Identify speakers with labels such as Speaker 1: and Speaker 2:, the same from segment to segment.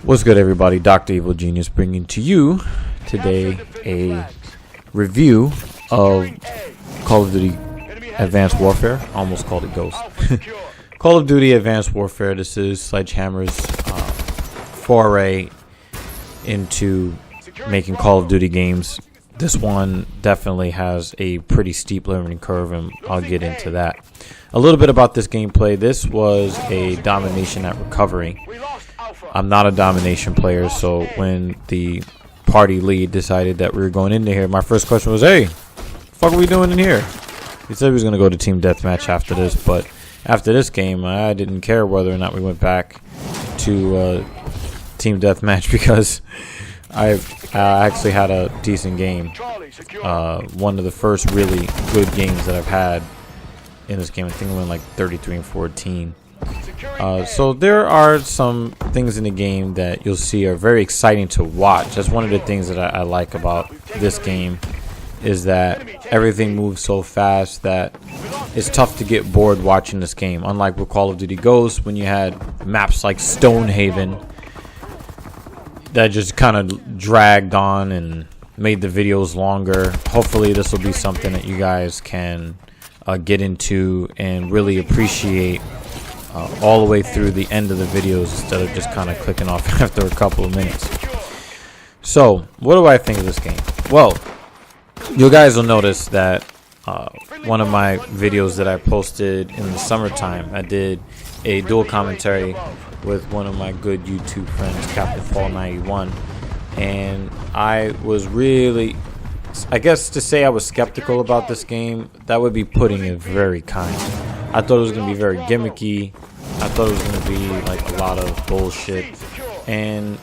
Speaker 1: What's good, everybody? Dr. Evil Genius bringing to you today a review of Call of Duty Advanced Warfare. Almost called it Ghost. Call of Duty Advanced Warfare. This is Sledgehammer's foray into making Call of Duty games. This one definitely has a pretty steep learning curve, and I'll get into that. A little bit about this gameplay. This was a domination at recovery. I'm not a domination player, so when the party lead decided that we were going into here, my first question was, hey, what the fuck are we doing in here? He said he was going to go to team deathmatch after this, but after this game, I didn't care whether or not we went back to team deathmatch because I actually had a decent game. One of the first really good games that I've had in this game. I think I went like 33-14. So there are some things in the game that you'll see are very exciting to watch. That's one of the things that I like about this game, is that everything moves so fast that it's tough to get bored watching this game. Unlike with Call of Duty Ghost, when you had maps like Stonehaven that just kind of dragged on and made the videos longer. Hopefully this will be something that you guys can get into and really appreciate all the way through the end of the videos, instead of just kind of clicking off after a couple of minutes. So what do I think of this game? Well, you guys will notice that one of my videos that I posted in the summertime, I did a dual commentary with one of my good YouTube friends, Captain Paul 91, and I was really, I guess to say I was skeptical about this game, that would be putting it very kind. I thought it was going to be very gimmicky. I thought it was going to be like a lot of bullshit. And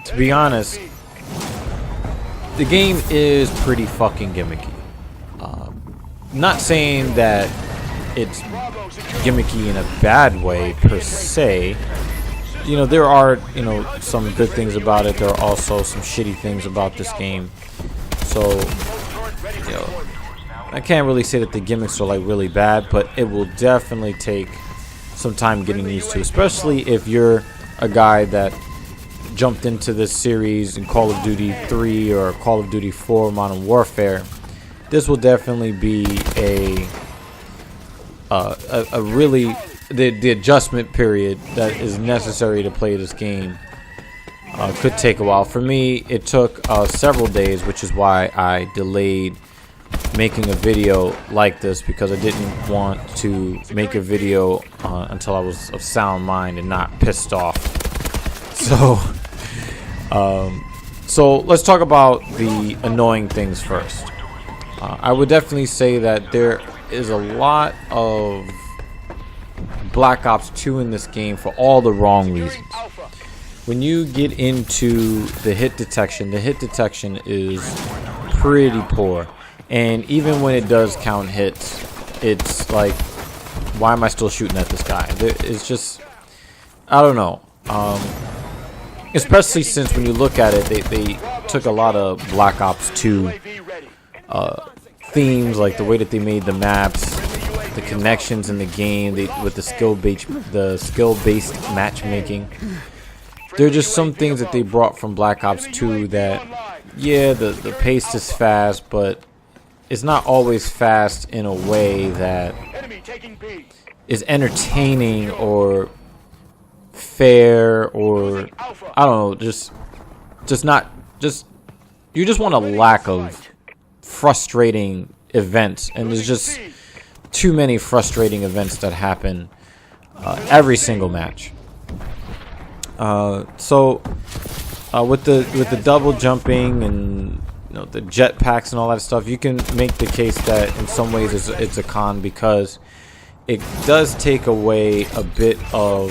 Speaker 1: to be honest, the game is pretty fucking gimmicky. Not saying that it's gimmicky in a bad way per se. You know, there are, some good things about it. There are also some shitty things about this game. So, I can't really say that the gimmicks are like really bad, but it will definitely take some time getting used to, especially if you're a guy that jumped into this series in Call of Duty 3 or Call of Duty 4 Modern Warfare. This will definitely be a really the adjustment period that is necessary to play this game. Could take a while. For me, it took several days, which is why I delayed making a video like this, because I didn't want to make a video until I was of sound mind and not pissed off. So let's talk about the annoying things first. I would definitely say that there is a lot of Black Ops 2 in this game for all the wrong reasons. When you get into the hit detection is pretty poor. And even when it does count hits, it's like, why am I still shooting at this guy? It's just, I don't know. Especially since when you look at it, they took a lot of Black Ops 2 themes, like the way that they made the maps, the connections in the game, with the skill-based matchmaking. There are just some things that they brought from Black Ops 2 that, yeah, the pace is fast, but it's not always fast in a way that is entertaining or fair, or I don't know, you just want a lack of frustrating events, and there's just too many frustrating events that happen every single match. So with the double jumping and the jetpacks and all that stuff, you can make the case that in some ways it's a con, because it does take away a bit of,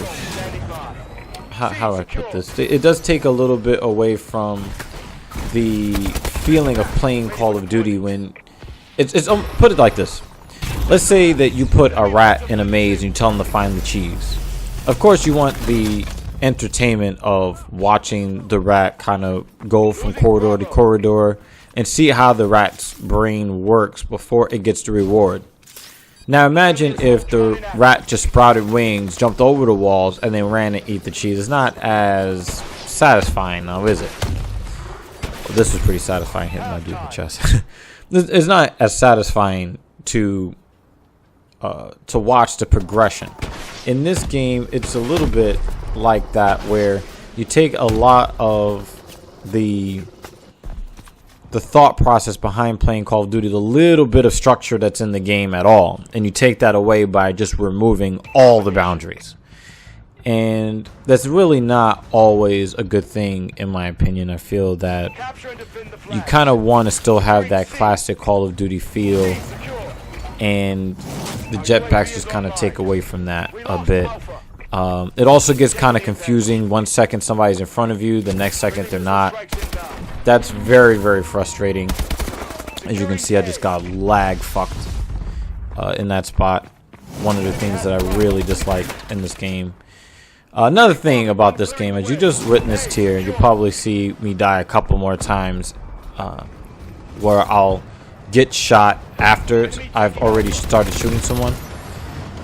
Speaker 1: how do I put this? It does take a little bit away from the feeling of playing Call of Duty when it's put it like this. Let's say that you put a rat in a maze and you tell him to find the cheese. Of course, you want the entertainment of watching the rat kind of go from corridor to corridor and see how the rat's brain works before it gets the reward. Now imagine if the rat just sprouted wings, jumped over the walls, and then ran to eat the cheese. It's not as satisfying now, is it? Well, this was pretty satisfying, hitting my dude in the chest. It's not as satisfying to watch the progression. In this game, it's a little bit like that, where you take a lot of the thought process behind playing Call of Duty, the little bit of structure that's in the game at all, and you take that away by just removing all the boundaries. And that's really not always a good thing, in my opinion. I feel that you kind of want to still have that classic Call of Duty feel, and the jetpacks just kind of take away from that a bit. It also gets kind of confusing. 1 second somebody's in front of you, the next second they're not. That's very, very frustrating. As you can see, I just got lag fucked in that spot. One of the things that I really dislike in this game. Another thing about this game, as you just witnessed here, you'll probably see me die a couple more times, where I'll get shot after I've already started shooting someone.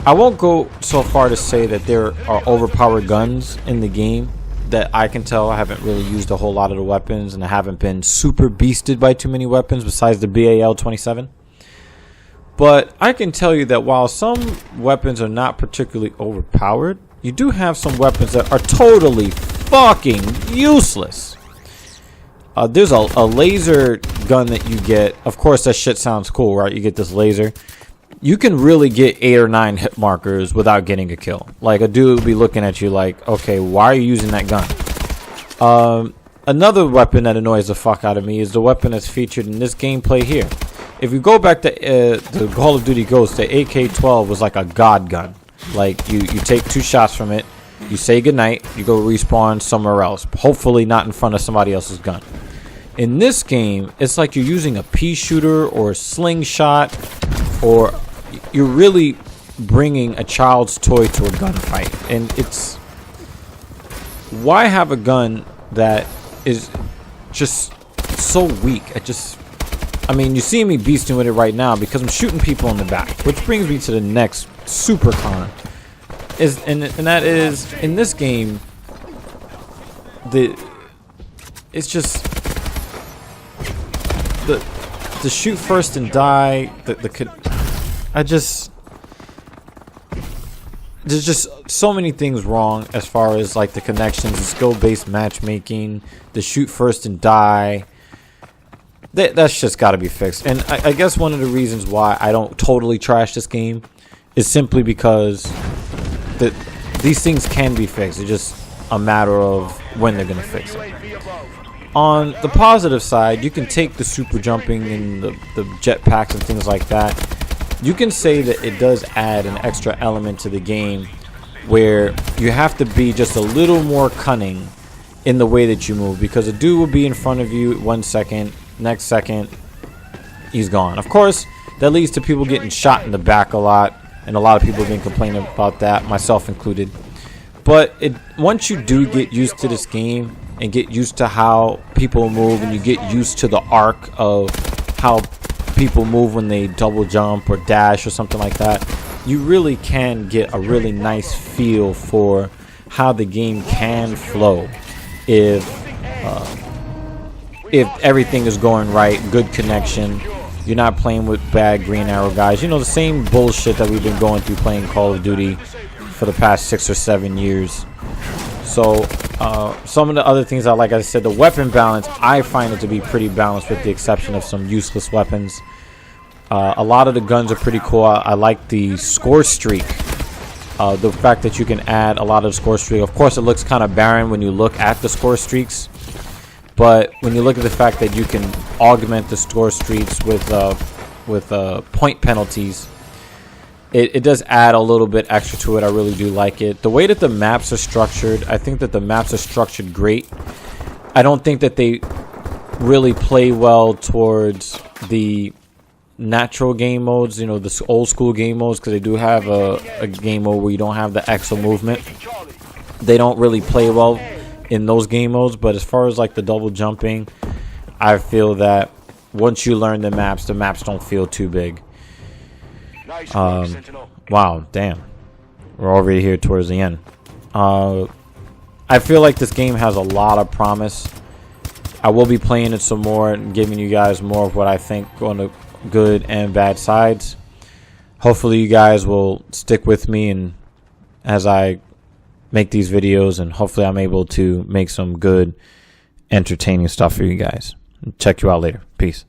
Speaker 1: I won't go so far to say that there are overpowered guns in the game. That I can tell, I haven't really used a whole lot of the weapons, and I haven't been super beasted by too many weapons besides the BAL-27. But I can tell you that while some weapons are not particularly overpowered, you do have some weapons that are totally fucking useless. There's a laser gun that you get. Of course, that shit sounds cool, right? You get this laser. You can really get 8 or 9 hit markers without getting a kill. Like, a dude will be looking at you like, okay, why are you using that gun? Another weapon that annoys the fuck out of me is the weapon that's featured in this gameplay here. If you go back to the Call of Duty Ghost, the AK-12 was like a god gun. Like, you take 2 shots from it, you say goodnight, you go respawn somewhere else. Hopefully not in front of somebody else's gun. In this game, it's like you're using a pea shooter or a slingshot, or you're really bringing a child's toy to a gunfight. And it's, why have a gun that is just so weak? I mean, you see me beasting with it right now because I'm shooting people in the back, which brings me to the next super con. And that is, in this game, it's just the shoot first and die. There's just so many things wrong as far as like the connections, the skill-based matchmaking, the shoot first and die. That's just got to be fixed. And I guess one of the reasons why I don't totally trash this game is simply because these things can be fixed. It's just a matter of when they're going to fix it. On the positive side, you can take the super jumping and the jetpacks and things like that. You can say that it does add an extra element to the game where you have to be just a little more cunning in the way that you move, because a dude will be in front of you 1 second, next second he's gone. Of course, that leads to people getting shot in the back a lot, and a lot of people have been complaining about that, myself included. But once you do get used to this game and get used to how people move, and you get used to the arc of how people move when they double jump or dash or something like that, you really can get a really nice feel for how the game can flow if everything is going right, good connection, you're not playing with bad green arrow guys. You know, the same bullshit that we've been going through playing Call of Duty for the past 6 or 7 years. So some of the other things like I said, the weapon balance, I find it to be pretty balanced with the exception of some useless weapons. A lot of the guns are pretty cool. I like the score streak. The fact that you can add a lot of score streak. Of course, it looks kind of barren when you look at the score streaks. But when you look at the fact that you can augment the score streaks with point penalties, it does add a little bit extra to it. I really do like it. The way that the maps are structured, I think that the maps are structured great. I don't think that they really play well towards the natural game modes, you know, the old school game modes, because they do have a game mode where you don't have the exo movement. They don't really play well in those game modes. But as far as like the double jumping, I feel that once you learn the maps don't feel too big.
Speaker 2: Nice work, Sentinel.
Speaker 1: Wow, damn. We're already here towards the end. I feel like this game has a lot of promise. I will be playing it some more and giving you guys more of what I think on the good and bad sides. Hopefully you guys will stick with me and as I make these videos, and hopefully I'm able to make some good, entertaining stuff for you guys. Check you out later. Peace.